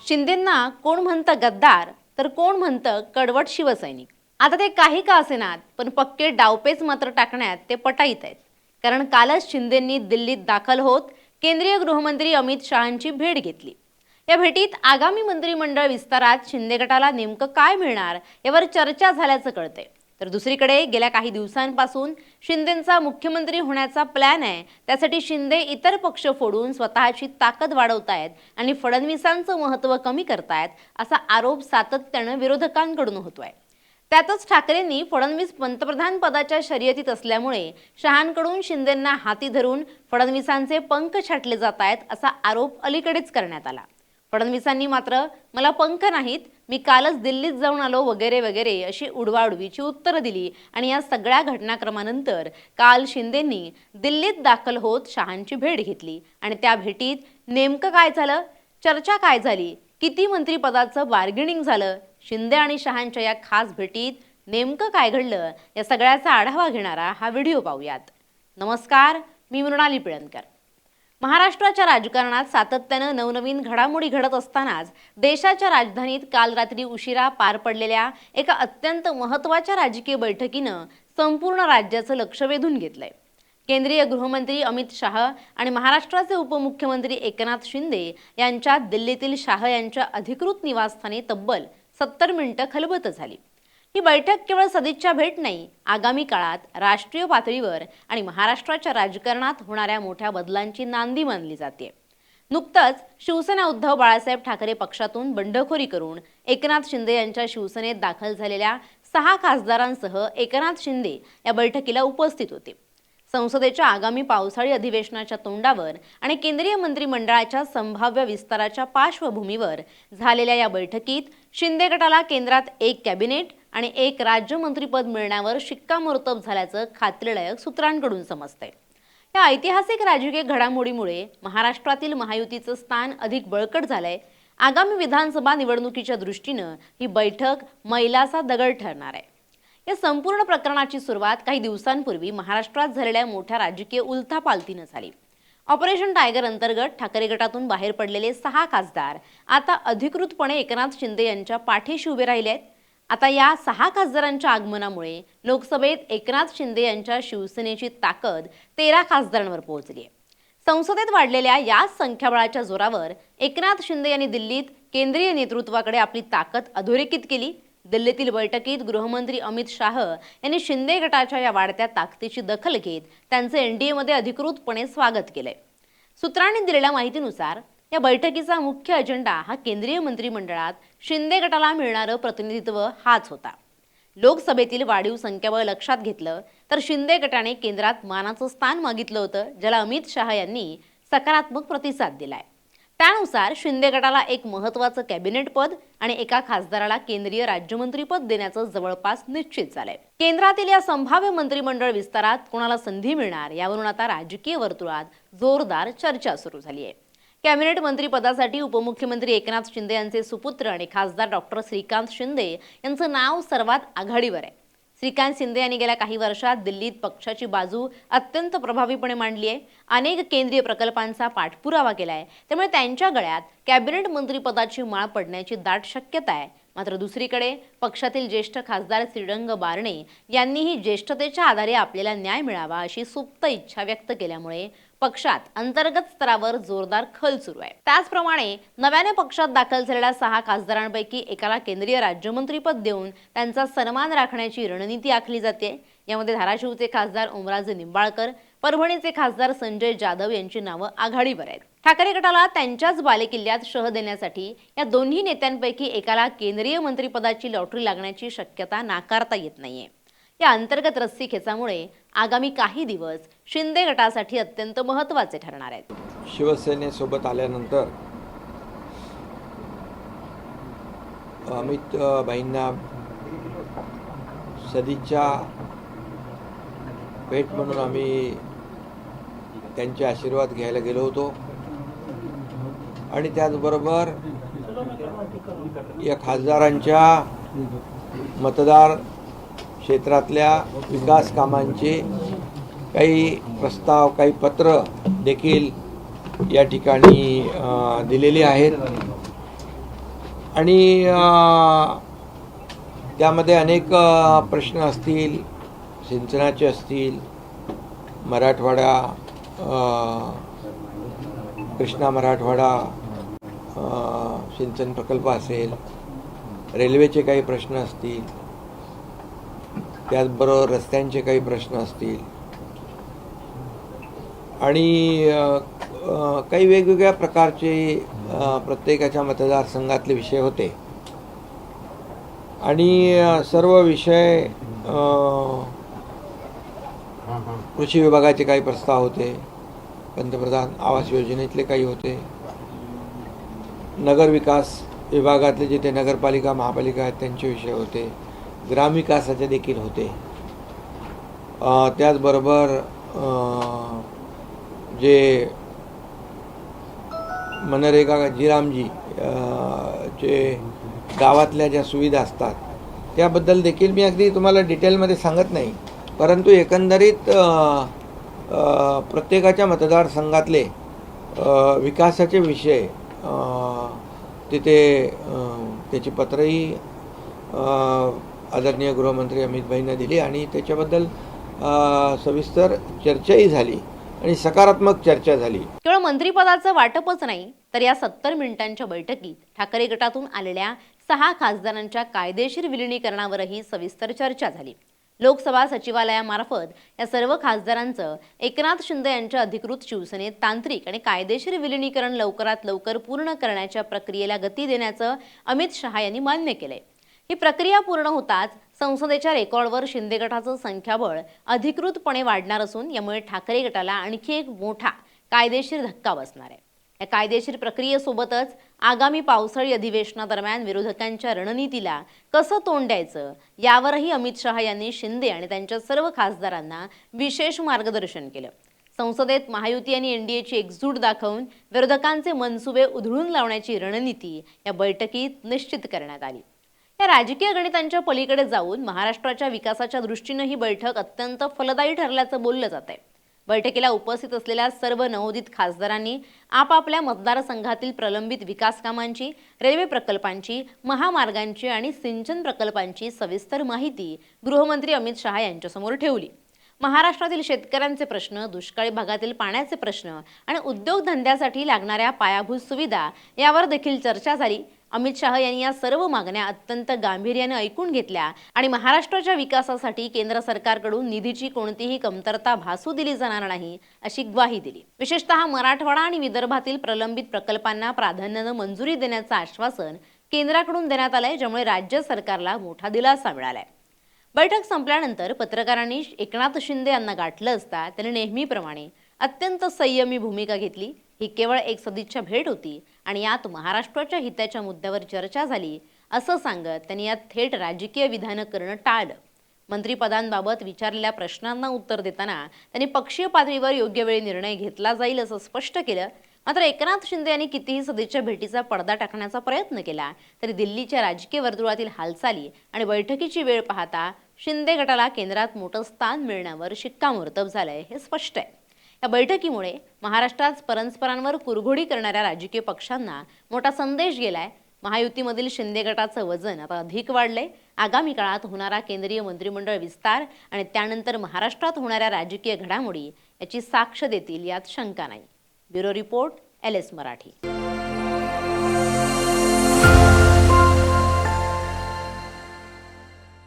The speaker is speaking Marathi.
शिंदेंना कोण म्हणतं गद्दार तर कोण म्हणतं कडवट शिवसैनिक। आता ते काही का असेनात, पण पक्के डावपेच मात्र टाकण्यात ते पटाईत आहेत। कारण कालच शिंदेंनी दिल्लीत दाखल होत केंद्रीय गृहमंत्री अमित शहांची भेट घेतली। या भेटीत आगामी मंत्रिमंडळ विस्तारात शिंदे गटाला नेमकं काय मिळणार यावर चर्चा झाल्याचं कळतंय। तर दुसरीकडे गेल्या काही दिवसांपासून शिंदेंचा मुख्यमंत्री होण्याचा प्लॅन आहे। त्यासाठी शिंदे इतर पक्ष फोडून स्वतःची ताकद वाढवतायत आणि फडणवीसांचं महत्त्व कमी करतायत असा आरोप सातत्याने विरोधकांकडून होतोय। त्यातच ठाकरेंनी फडणवीस पंतप्रधान पदाच्या शर्यतीत असल्यामुळे शहांकडून शिंदेंना हाती धरून फडणवीसांचे पंख छाटले जात आहेत असा आरोप अलीकडेच करण्यात आला। फडणवीसांनी मात्र मला पंख नाहीत, मी कालच दिल्लीत जाऊन आलो वगैरे वगैरे अशी उडवाउडवीची उत्तरं दिली। आणि या सगळ्या घटनाक्रमानंतर काल शिंदेंनी दिल्लीत दाखल होत शहांची भेट घेतली। आणि त्या भेटीत नेमकं काय झालं, चर्चा काय झाली, किती मंत्रिपदाचं बार्गेनिंग झालं, शिंदे आणि शहांच्या या खास भेटीत नेमकं काय घडलं या सगळ्याचा आढावा घेणारा हा व्हिडिओ पाहूयात। नमस्कार, मी मृणाली पिळणकर। महाराष्ट्राच्या राजकारणात सातत्याने नवनवीन घडामोडी घडत असतानाच देशाच्या राजधानीत काल रात्री उशिरा पार पडलेल्या एका अत्यंत महत्त्वाच्या राजकीय बैठकीनं संपूर्ण राज्याचं लक्ष वेधून घेतलंय। केंद्रीय गृहमंत्री अमित शाह आणि महाराष्ट्राचे उपमुख्यमंत्री एकनाथ शिंदे यांच्यात दिल्लीतील शाह यांच्या अधिकृत निवासस्थानी तब्बल 70 मिनिटं खलबत झाली। ही बैठक केवळ सदिच्छा भेट नाही, आगामी काळात राष्ट्रीय पातळीवर आणि महाराष्ट्राच्या राजकारणात होणाऱ्या मोठ्या बदलांची नांदी मानली जाते। नुकतंच शिवसेना उद्धव बाळासाहेब ठाकरे पक्षातून बंडखोरी करून एकनाथ शिंदे यांच्या शिवसेनेत दाखल झालेल्या 6 खासदारांसह एकनाथ शिंदे या बैठकीला उपस्थित होते। संसदेच्या आगामी पावसाळी अधिवेशनाच्या तोंडावर आणि केंद्रीय मंत्रिमंडळाच्या संभाव्य विस्ताराच्या पार्श्वभूमीवर झालेल्या या बैठकीत शिंदे गटाला केंद्रात 1 कॅबिनेट आणि 1 राज्यमंत्रीपद मिळण्यावर शिक्कामोर्तब झाल्याचं खात्रीलायक सूत्रांकडून समजतंय। या ऐतिहासिक राजकीय घडामोडीमुळे महाराष्ट्रातील महायुतीचं स्थान अधिक बळकट झालंय। आगामी विधानसभा निवडणुकीच्या दृष्टीनं ही बैठक मैलाचा दगड ठरणार आहे। या संपूर्ण प्रकरणाची सुरुवात काही दिवसांपूर्वी महाराष्ट्रात झालेल्या मोठ्या राजकीय उलथापालथीनं झाली। ऑपरेशन टायगर अंतर्गत ठाकरे गटातून बाहेर पडलेले 6 खासदार आता अधिकृतपणे एकनाथ शिंदे यांच्या पाठीशी उभे राहिले आहेत। आता या 6 खासदारांच्या आगमनामुळे लोकसभेत एकनाथ शिंदे यांच्या शिवसेनेची ताकद 13 खासदारांवर पोहोचली आहे। संसदेत वाढलेल्या या संख्याबळाच्या जोरावर एकनाथ शिंदे यांनी दिल्लीत केंद्रीय नेतृत्वाकडे आपली ताकद अधोरेखित केली। दिल्लीतील बैठकीत गृहमंत्री अमित शाह यांनी शिंदे गटाच्या या वाढत्या ताकदीची दखल घेत त्यांचे एनडीएमध्ये अधिकृतपणे स्वागत केले। सूत्रांनी दिलेल्या माहितीनुसार या बैठकीचा मुख्य अजेंडा हा केंद्रीय मंत्रिमंडळात शिंदे गटाला मिळणारं प्रतिनिधित्व हाच होता। लोकसभेतील वाढीव संख्याबळ लक्षात घेतलं तर शिंदे गटाने केंद्रात मानाचं स्थान मागितलं होतं, ज्याला अमित शाह यांनी सकारात्मक प्रतिसाद दिलाय। त्यानुसार शिंदे गटाला 1 महत्त्वाचं कॅबिनेट पद आणि एका खासदाराला केंद्रीय राज्यमंत्रीपद देण्याचं जवळपास निश्चित झालंय। केंद्रातील या संभाव्य मंत्रिमंडळ विस्तारात कोणाला संधी मिळणार यावरून आता राजकीय वर्तुळात जोरदार चर्चा सुरू झाली आहे। कॅबिनेट मंत्रिपदासाठी उपमुख्यमंत्री एकनाथ शिंदे यांचे सुपुत्र आणि खासदार डॉक्टर श्रीकांत शिंदे यांचं नाव सर्वात आघाडीवर आहे। श्रीकांत शिंदे यांनी गेल्या काही वर्षात दिल्लीत पक्षाची बाजू अत्यंत प्रभावीपणे मांडली आहे। अनेक केंद्रीय प्रकल्पांचा पाठपुरावा केलाय, त्यामुळे त्यांच्या गळ्यात कॅबिनेट मंत्रिपदाची माळ पडण्याची दाट शक्यता आहे। मात्र दुसरीकडे पक्षातील ज्येष्ठ खासदार श्रीरंग बारणे यांनीही ज्येष्ठतेच्या आधारे आपल्याला न्याय मिळावा अशी सुप्त इच्छा व्यक्त केल्यामुळे पक्षात अंतर्गत स्तरावर जोरदार खल सुरू आहे। त्याचप्रमाणे नव्याने पक्षात दाखल झालेल्या 6 खासदारांपैकी एकाला केंद्रीय राज्यमंत्रीपद देऊन त्यांचा सन्मान राखण्याची रणनीती आखली जाते। यामध्ये धाराशिवचे खासदार ओमराजे निंबाळकर, परभणीचे खासदार संजय जाधव यांची नावं आघाडीवर आहेत। ठाकरे गटाला त्यांच्याच बालेकिल्ल्यात शह देण्यासाठी या दोन्ही नेत्यांपैकी एकाला केंद्रीय मंत्रिपदाची लॉटरी लागण्याची शक्यता नाकारता येत नाहीये। या अंतर्गत रस्सीखेचामुळे आगामी काही दिवस शिंदे गटासाठी अत्यंत महत्त्वाचे ठरणार आहेत। शिवसेनेसोबत आल्यानंतर अमित भाईंना सदिच्छा भेट म्हणून आम्ही त्यांचे आशीर्वाद घ्यायला गेलो होतो आणि त्याचबरोबर या खासदारांच्या मतदार क्षेत्रातल्या विकास कामांचे काही प्रस्ताव, काही पत्र देखील या ठिकाणी दिलेली आहेत। आणि त्यामध्ये अनेक प्रश्न असतील, सिंचनाचे असतील, मराठवाडा, कृष्णा मराठवाडा सिंचन प्रकल्प असेल, रेल्वेचे काही प्रश्न असतील, त्याचबरोबर रस्त्यांचे काही प्रश्न असतील आणि काही वेगवेगळ्या प्रकारचे प्रत्येकाच्या मतदारसंघातले विषय होते आणि सर्व विषय कृषी विभागाचे काही प्रस्ताव होते, पंतप्रधान आवास योजनेतले काही होते, नगर विकास विभागातले जिथे नगरपालिका महापालिका आहेत त्यांचे विषय होते, ग्रामविकासाचे देखील होते. त्याचबरोबर जे मनरेगा जिरामजी चे गावातल्या ज्या सुविधा असतात त्याबद्दल देखील मी अगदी तुम्हाला डिटेलमध्ये सांगत नाही, परंतु एकंदरीत प्रत्येकाच्या मतदारसंघातले विकासाचे विषय तिथे त्याची पत्रही आदरणीय गृहमंत्री अमित भाईंना दिली आणि त्याच्याबद्दल सविस्तर चर्चाही झाली आणि सकारात्मक चर्चा झाली. केवळ मंत्रिपदाचं वाटपच नाही तर या 70 मिनिटांच्या बैठकीत ठाकरे गटातून आलेल्या 6 खासदारांच्या कायदेशीर विलिनीकरणावरही सविस्तर चर्चा झाली. लोकसभा सचिवालयामार्फत या सर्व खासदारांचं एकनाथ शिंदे यांच्या अधिकृत शिवसेनेत तांत्रिक आणि कायदेशीर विलिनीकरण लवकरात लवकर पूर्ण करण्याच्या प्रक्रियेला गती देण्याचं अमित शहा यांनी मान्य केलंय. ही प्रक्रिया पूर्ण होताच संसदेच्या रेकॉर्डवर शिंदे गटाचं संख्याबळ अधिकृतपणे वाढणार असून यामुळे ठाकरे गटाला आणखी एक मोठा कायदेशीर धक्का बसणार आहे. या कायदेशीर प्रक्रियेसोबतच आगामी पावसाळी अधिवेशनादरम्यान विरोधकांच्या रणनीतीला कसं तोंड द्यायचं यावरही अमित शहा यांनी शिंदे आणि त्यांच्या सर्व खासदारांना विशेष मार्गदर्शन केलं. संसदेत महायुती आणि एनडीएची एकजूट दाखवून विरोधकांचे मनसुबे उधळून लावण्याची रणनीती या बैठकीत निश्चित करण्यात आली. या राजकीय गणितांच्या पलीकडे जाऊन महाराष्ट्राच्या विकासाच्या दृष्टीनं ही बैठक अत्यंत फलदायी ठरल्याचं बोललं जात आहे. बैठकीला उपस्थित असलेल्या सर्व नवोदित खासदारांनी आपापल्या मतदारसंघातील प्रलंबित विकास कामांची, रेल्वे प्रकल्पांची, महामार्गांची आणि सिंचन प्रकल्पांची सविस्तर माहिती गृहमंत्री अमित शहा यांच्यासमोर ठेवली. महाराष्ट्रातील शेतकऱ्यांचे प्रश्न, दुष्काळी भागातील पाण्याचे प्रश्न आणि उद्योगधंद्यासाठी लागणाऱ्या पायाभूत सुविधा यावर देखील चर्चा झाली. अमित शहा यांनी या सर्व मागण्या अत्यंत गांभीर्याने ऐकून घेतल्या आणि महाराष्ट्राच्या विकासासाठी केंद्र सरकारकडून निधीची कोणतीही कमतरता भासू दिली जाणार नाही अशी ग्वाही दिली. विशेषतः मराठवाडा आणि विदर्भातील प्रलंबित प्रकल्पांना प्राधान्यानं मंजुरी देण्याचं आश्वासन केंद्राकडून देण्यात आलंय, ज्यामुळे राज्य सरकारला मोठा दिलासा मिळालाय. बैठक संपल्यानंतर पत्रकारांनी एकनाथ शिंदे यांना गाठलं असता त्यांनी नेहमीप्रमाणे अत्यंत संयमी भूमिका घेतली. ही केवळ एक सदिच्छा भेट होती आणि यात महाराष्ट्राच्या हिताच्या मुद्द्यावर चर्चा झाली असं सांगत त्यांनी यात थेट राजकीय विधानं करणं टाळलं. मंत्रिपदांबाबत विचारलेल्या प्रश्नांना उत्तर देताना त्यांनी पक्षीय पातळीवर योग्य वेळी निर्णय घेतला जाईल असं स्पष्ट केलं. मात्र एकनाथ शिंदे यांनी कितीही सदिच्छा भेटीचा पडदा टाकण्याचा प्रयत्न केला तरी दिल्लीच्या राजकीय वर्तुळातील हालचाली आणि बैठकीची वेळ पाहता शिंदे गटाला केंद्रात मोठं स्थान मिळण्यावर शिक्कामोर्तब झालंय हे स्पष्ट आहे. या बैठकीमुळे महाराष्ट्रात परस्परांवर कुरघोडी करणाऱ्या राजकीय पक्षांना मोठा संदेश गेलाय. महायुतीमधील शिंदे गटाचं वजन आता अधिक वाढलंय. आगामी काळात होणारा केंद्रीय मंत्रिमंडळ विस्तार आणि त्यानंतर महाराष्ट्रात होणाऱ्या राजकीय घडामोडी याची साक्ष देतील यात शंका नाही. Bureau report, LS Marathi.